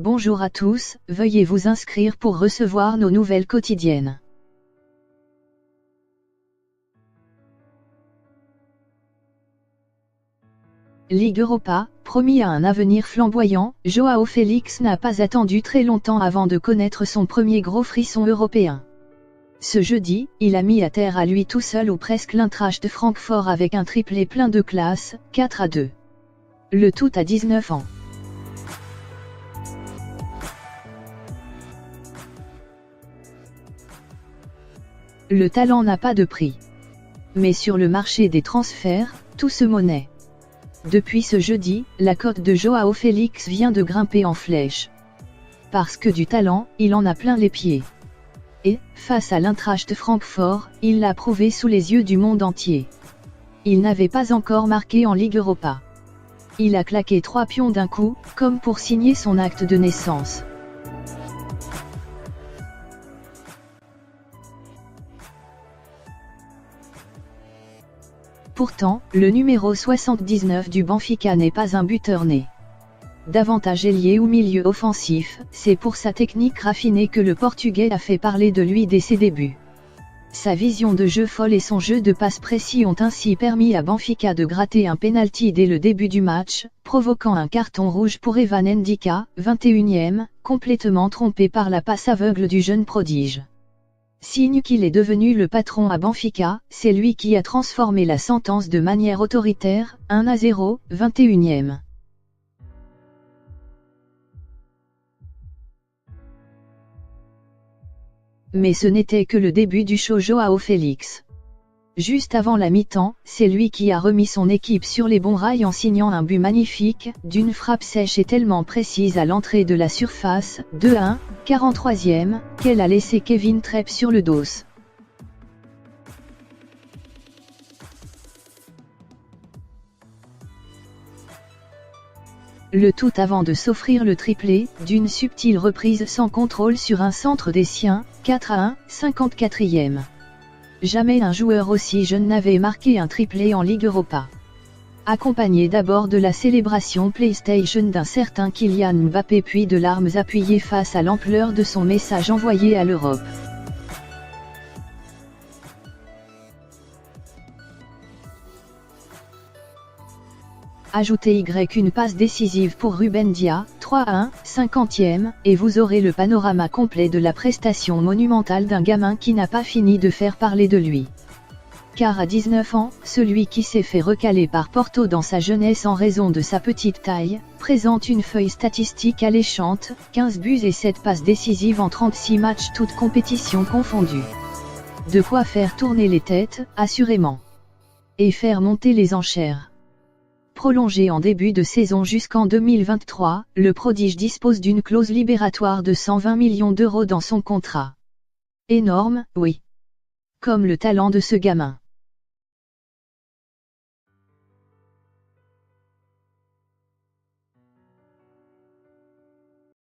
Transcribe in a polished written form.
Bonjour à tous, veuillez vous inscrire pour recevoir nos nouvelles quotidiennes. Ligue Europa, promis à un avenir flamboyant, Joao Félix n'a pas attendu très longtemps avant de connaître son premier gros frisson européen. Ce jeudi, il a mis à terre à lui tout seul ou presque l'Eintracht de Francfort avec un triplé plein de classe, 4-2. Le tout à 19 ans. Le talent n'a pas de prix. Mais sur le marché des transferts, tout se monnaie. Depuis ce jeudi, la cote de Joao Félix vient de grimper en flèche. Parce que du talent, il en a plein les pieds. Et, face à l'Eintracht Francfort, il l'a prouvé sous les yeux du monde entier. Il n'avait pas encore marqué en Ligue Europa. Il a claqué 3 pions d'un coup, comme pour signer son acte de naissance. Pourtant, le numéro 79 du Benfica n'est pas un buteur né. Davantage ailier ou milieu offensif, c'est pour sa technique raffinée que le Portugais a fait parler de lui dès ses débuts. Sa vision de jeu folle et son jeu de passe précis ont ainsi permis à Benfica de gratter un penalty dès le début du match, provoquant un carton rouge pour Evan Ndika, 21e, complètement trompé par la passe aveugle du jeune prodige. Signe qu'il est devenu le patron à Benfica, c'est lui qui a transformé la sentence de manière autoritaire, 1-0, 21e. Mais ce n'était que le début du show Joao Félix. Juste avant la mi-temps, c'est lui qui a remis son équipe sur les bons rails en signant un but magnifique, d'une frappe sèche et tellement précise à l'entrée de la surface, 2-1, 43e, qu'elle a laissé Kevin Trapp sur le dos. Le tout avant de s'offrir le triplé, d'une subtile reprise sans contrôle sur un centre des siens, 4-1, 54e. Jamais un joueur aussi jeune n'avait marqué un triplé en Ligue Europa. Accompagné d'abord de la célébration PlayStation d'un certain Kylian Mbappé puis de larmes appuyées face à l'ampleur de son message envoyé à l'Europe. Ajoutez une passe décisive pour Ruben Dia, 3-1, 50e, et vous aurez le panorama complet de la prestation monumentale d'un gamin qui n'a pas fini de faire parler de lui. Car à 19 ans, celui qui s'est fait recaler par Porto dans sa jeunesse en raison de sa petite taille, présente une feuille statistique alléchante, 15 buts et 7 passes décisives en 36 matchs toutes compétitions confondues. De quoi faire tourner les têtes, assurément. Et faire monter les enchères. Prolongé en début de saison jusqu'en 2023, le prodige dispose d'une clause libératoire de 120 millions d'euros dans son contrat. Énorme, oui. Comme le talent de ce gamin.